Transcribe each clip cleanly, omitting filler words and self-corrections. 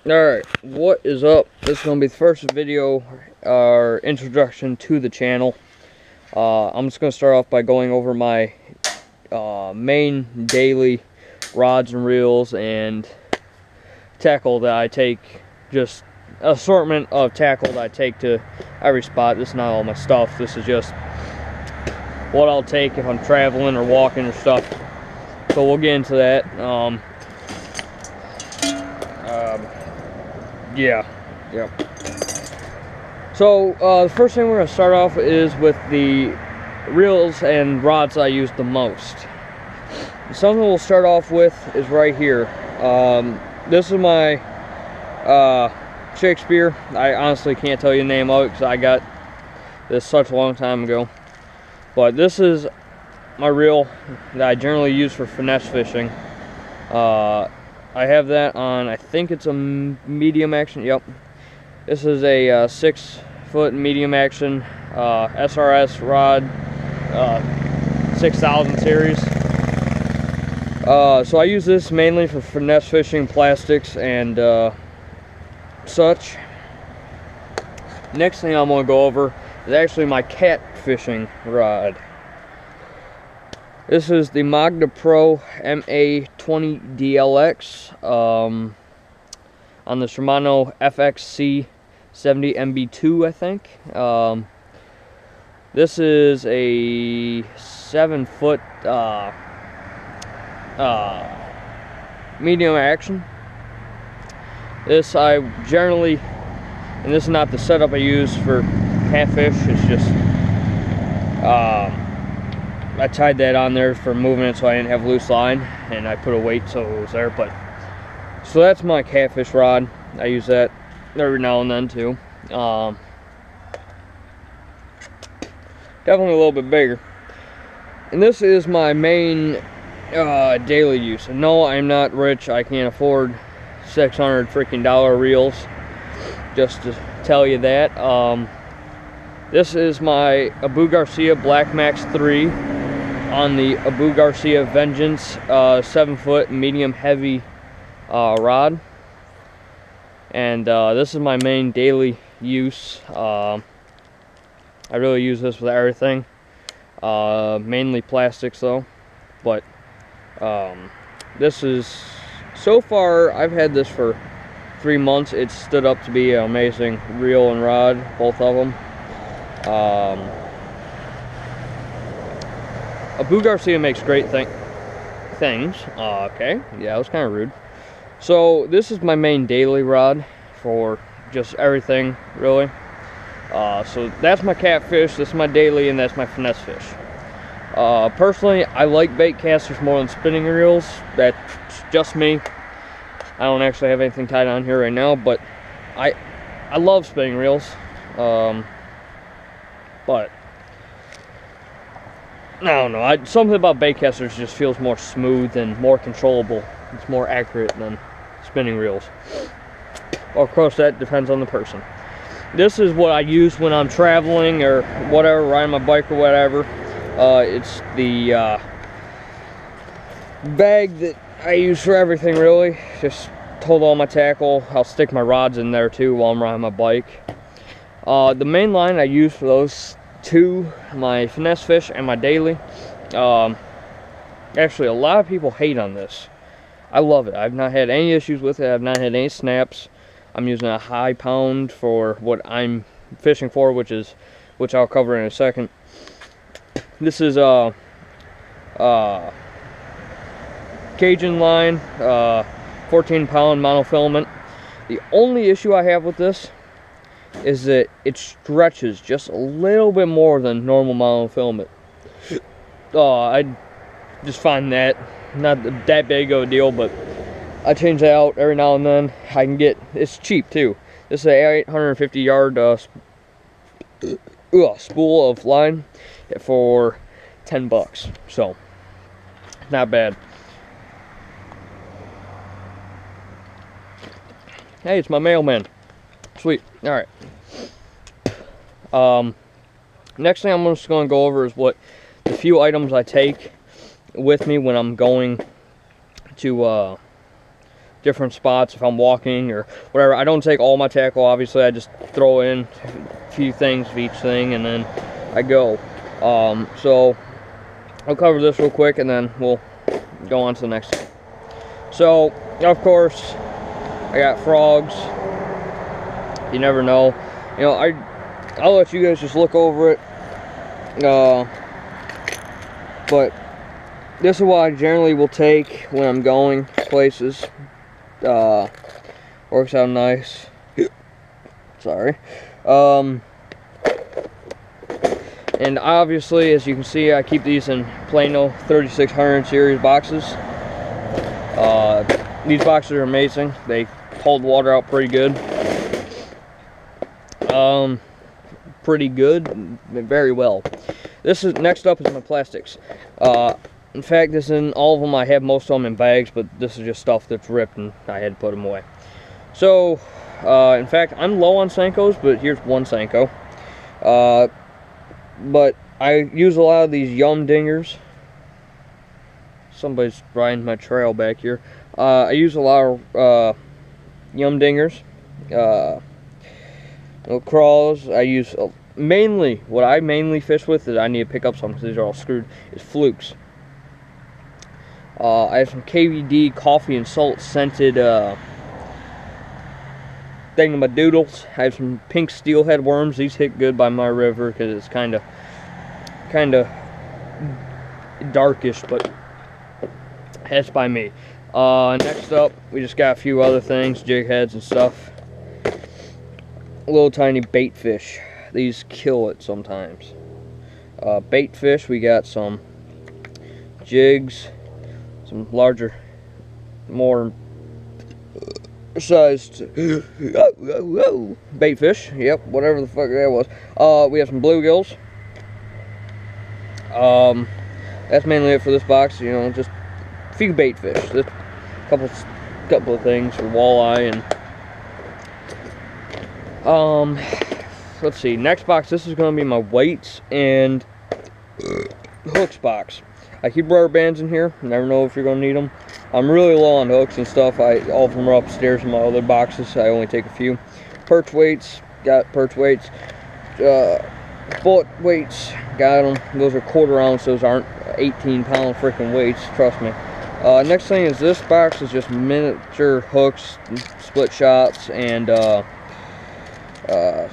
Alright, what is up? This is going to be the first video or introduction to the channel. I'm just going to start off by going over my main daily rods and reels and tackle that I take, just assortment of tackle that I take to every spot. This is not all my stuff, this is just what I'll take if I'm traveling or walking or stuff. So we'll get into that. Yeah. So the first thing we're going to start off is with the reels and rods I use the most. Something we'll start off with is right here. This is my Shakespeare. I honestly can't tell you the name of it because I got this such a long time ago. But this is my reel that I generally use for finesse fishing. I have that on, I think it's a medium action. Yep. This is a 6-foot medium action SRS rod, 6000 series. So I use this mainly for finesse fishing, plastics, and such. Next thing I'm going to go over is actually my cat fishing rod. This is the Magda Pro MA20 DLX on the Shimano FXC 70 MB2, I think. This is a 7-foot medium action. This I generally, and this is not the setup I use for catfish, it's just I tied that on there for moving it so I didn't have loose line, and I put a weight so it was there. But so that's my catfish rod. I use that every now and then too. Definitely a little bit bigger. And this is my main daily use. And no, I'm not rich. I can't afford $600 freaking reels. Just to tell you that. This is my Abu Garcia Black Max 3 on the Abu Garcia Vengeance 7-foot medium heavy rod. And this is my main daily use. I really use this with everything. Mainly plastics though. But this is, so far I've had this for 3 months. It's stood up to be an amazing reel and rod, both of them. Abu Garcia makes great things. Okay, yeah, that was kind of rude. So this is my main daily rod for just everything, really. So that's my catfish, this is my daily, and that's my finesse fish. Personally, I like bait casters more than spinning reels. That's just me. I don't actually have anything tied on here right now, but I love spinning reels. But I don't know, something about bait casters just feels more smooth and more controllable. It's more accurate than spinning reels. Of course, that depends on the person. This is what I use when I'm traveling or whatever, riding my bike or whatever. It's the bag that I use for everything, really. Just hold all my tackle. I'll stick my rods in there too while I'm riding my bike. The main line I use for those two, my finesse fish and my daily. Actually, a lot of people hate on this. I love it. I've not had any issues with it. I've not had any snaps. I'm using a high pound for what I'm fishing for, which I'll cover in a second. This is Cajun line, 14-pound monofilament. The only issue I have with this is that it stretches just a little bit more than normal monofilament. I just find that not that big of a deal, but I change that out every now and then. I can get, it's cheap too. This is a 850 yard spool of line for $10, so not bad. Hey, it's my mailman. Sweet. All right. Next thing I'm just going to go over is what the few items I take with me when I'm going to different spots if I'm walking or whatever. I don't take all my tackle, obviously. I just throw in a few things of each thing and then I go. So I'll cover this real quick and then we'll go on to the next thing. So, of course, I got frogs. You never know. You know, I'll let you guys just look over it. But this is what I generally will take when I'm going places. Works out nice. Sorry. And obviously, as you can see, I keep these in Plano 3600 series boxes. These boxes are amazing. They hold water out pretty good. Very well. This is next up is my plastics. In fact, this in all of them. I have most of them in bags, but this is just stuff that's ripped and I had to put them away. So, in fact, I'm low on Senkos, but here's one Senko. But I use a lot of these Yum Dingers. Somebody's riding my trail back here. I use a lot of Yum Dingers. Little crawls. I use mainly, what I mainly fish with that I need to pick up some because these are all screwed, is flukes. I have some KVD coffee and salt scented thingamadoodles. I have some pink steelhead worms. These hit good by my river because it's kind of darkish, but that's by me. Next up, we just got a few other things, jig heads and stuff. Little tiny bait fish. These kill it sometimes. Bait fish, we got some jigs, some larger, more sized bait fish. Yep, whatever the fuck that was. We have some bluegills. That's mainly it for this box. You know, just a few bait fish. Just a couple of things for walleye and let's see, next box, this is going to be my weights and hooks box. I keep rubber bands in here, never know if you're going to need them. I'm really low on hooks and stuff. All of them are upstairs in my other boxes, I only take a few. Perch weights, got perch weights. Bullet weights, got them. Those are 1/4 ounce, those aren't 18-pound freaking weights, trust me. Next thing is this box is just miniature hooks, split shots, and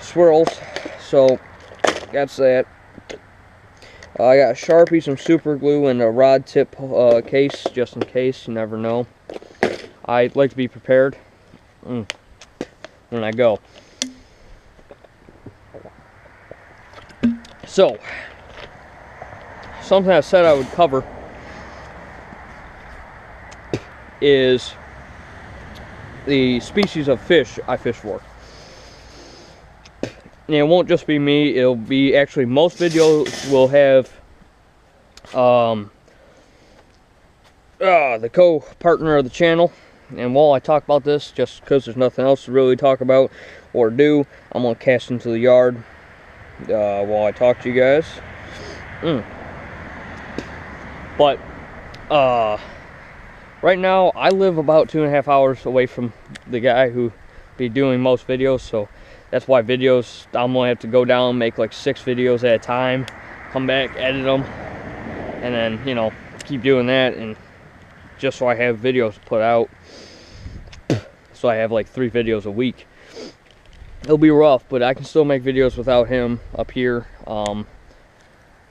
swirls. So that's that. I got a Sharpie, some super glue, and a rod tip case just in case. You never know. I like to be prepared when I go. So something I said I would cover is the species of fish I fish for. And it won't just be me, it'll be actually most videos will have the co-partner of the channel. And while I talk about this, just because there's nothing else to really talk about or do, I'm going to cast into the yard while I talk to you guys. But right now I live about 2.5 hours away from the guy who be doing most videos, so that's why videos, I'm gonna have to go down, make like 6 videos at a time, come back, edit them, and then, you know, keep doing that, and just so I have videos to put out, so I have like 3 videos a week. It'll be rough, but I can still make videos without him up here. Oh,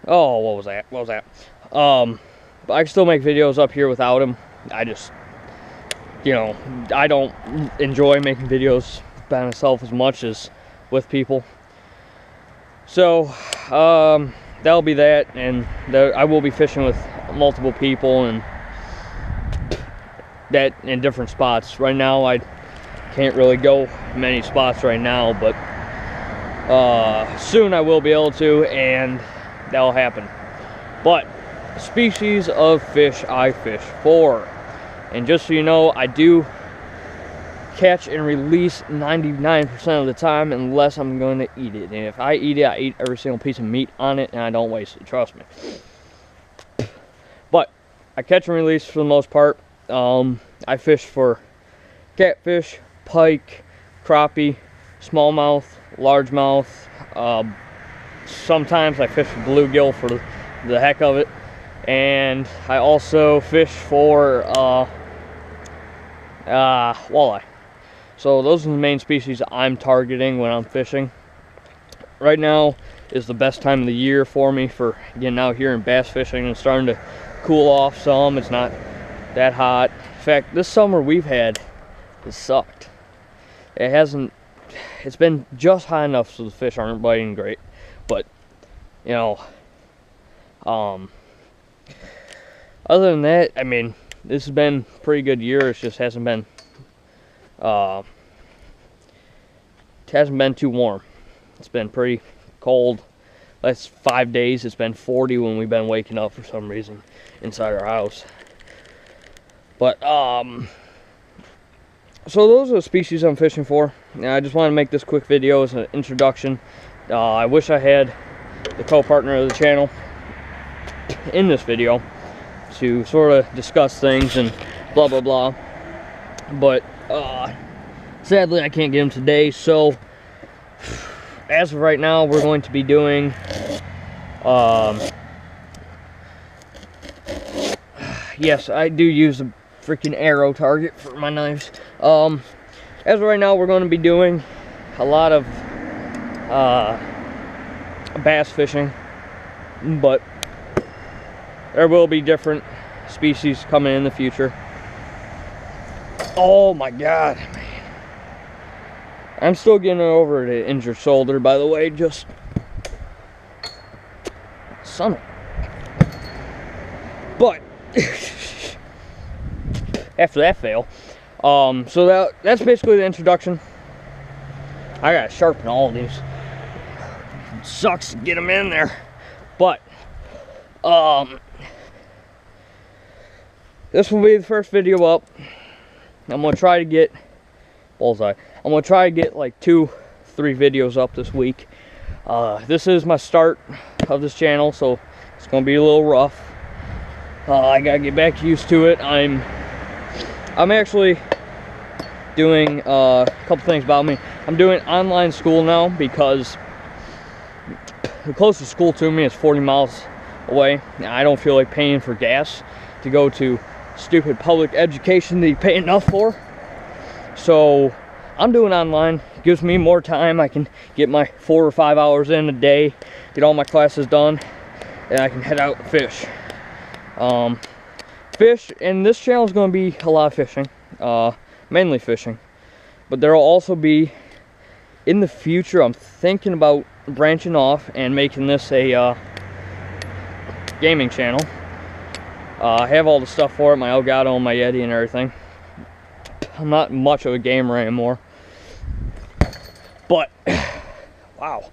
what was that? But I can still make videos up here without him. I just, you know, I don't enjoy making videos by myself as much as with people. So that'll be that, and I will be fishing with multiple people and that in different spots. Right now I can't really go many spots right now, but soon I will be able to, and that'll happen. But species of fish I fish for, and just so you know, I do catch and release 99% of the time unless I'm going to eat it. And if I eat it, I eat every single piece of meat on it, and I don't waste it, trust me. But I catch and release for the most part. I fish for catfish, pike, crappie, smallmouth, largemouth. Sometimes I fish for bluegill for the heck of it, and I also fish for walleye. So those are the main species I'm targeting when I'm fishing. Right now is the best time of the year for me for getting out here and bass fishing, and starting to cool off some. It's not that hot. In fact, this summer we've had, it sucked. It's been just high enough so the fish aren't biting great, but you know, other than that, I mean, this has been a pretty good year. It just hasn't been too warm. It's been pretty cold. Last 5 days it's been 40 when we've been waking up for some reason inside our house. But so those are the species I'm fishing for. Now, I just want to make this quick video as an introduction. I wish I had the co-partner of the channel in this video to sort of discuss things and blah blah blah, but sadly I can't get him today. So as of right now, we're going to be doing yes, I do use a freaking arrow target for my knives. As of right now, we're going to be doing a lot of bass fishing, but there will be different species coming in the future. Oh my god, man. I'm still getting over the injured shoulder, by the way. Just son of, but after that fail, so that's basically the introduction. I gotta sharpen all of these. It sucks to get them in there, but this will be the first video up. I'm gonna try to get bullseye. I'm gonna try to get like 2-3 videos up this week. This is my start of this channel, so it's gonna be a little rough. I gotta get back used to it. I'm actually doing a couple things about me. I'm doing online school now because the closest school to me is 40 miles away. I don't feel like paying for gas to go to stupid public education that you pay enough for. So I'm doing online. It gives me more time. I can get my 4 or 5 hours in a day, get all my classes done, and I can head out and fish. Fish, and this channel is going to be a lot of fishing, mainly fishing, but there will also be, in the future, I'm thinking about branching off and making this a gaming channel. I have all the stuff for it, my Elgato and my Yeti and everything. I'm not much of a gamer anymore, but wow.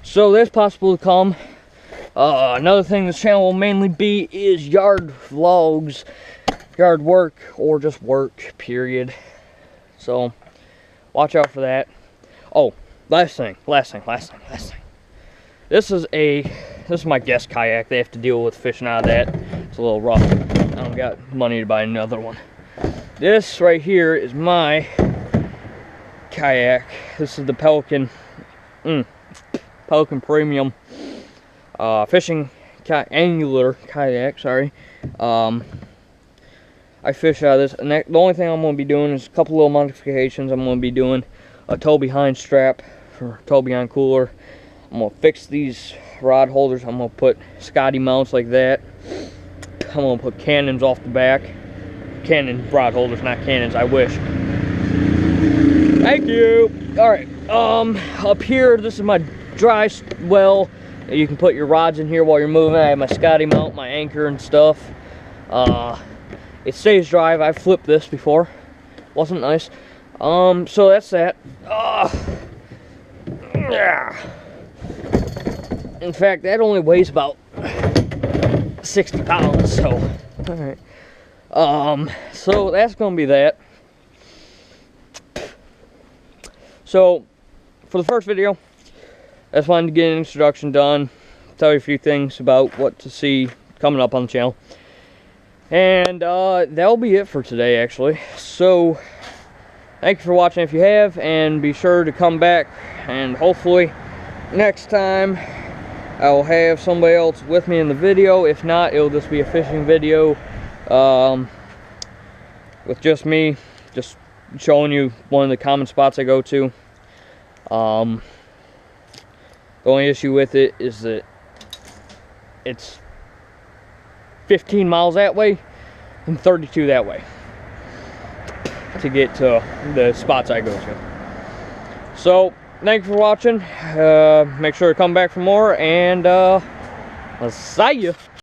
So that's possible to come. Another thing this channel will mainly be is yard vlogs, yard work, or just work, period. So watch out for that. Oh, last thing. This is my guest kayak. They have to deal with fishing out of that. It's a little rough. I don't got money to buy another one. This right here is my kayak. This is the Pelican Premium fishing angular kayak, sorry. I fish out of this, and the only thing I'm going to be doing is a couple little modifications. I'm going to be doing a tow behind strap for tow behind cooler. I'm going to fix these rod holders. I'm going to put Scotty mounts like that. I'm going to put cannons off the back. Cannon rod holders, not cannons, I wish. Thank you. Alright, up here, this is my dry well. You can put your rods in here while you're moving. I have my Scotty mount, my anchor and stuff. It stays dry. I've flipped this before. Wasn't nice. So that's that. In fact, that only weighs about 60 pounds, so alright. So that's gonna be that. So for the first video, I just wanted to get an introduction done, tell you a few things about what to see coming up on the channel. And that'll be it for today, actually. So thank you for watching if you have, and be sure to come back, and hopefully next time I'll have somebody else with me in the video. If not, it'll just be a fishing video with just me, just showing you one of the common spots I go to. The only issue with it is that it's 15 miles that way and 32 that way to get to the spots I go to. So thank you for watching. Make sure to come back for more, and I'll see you.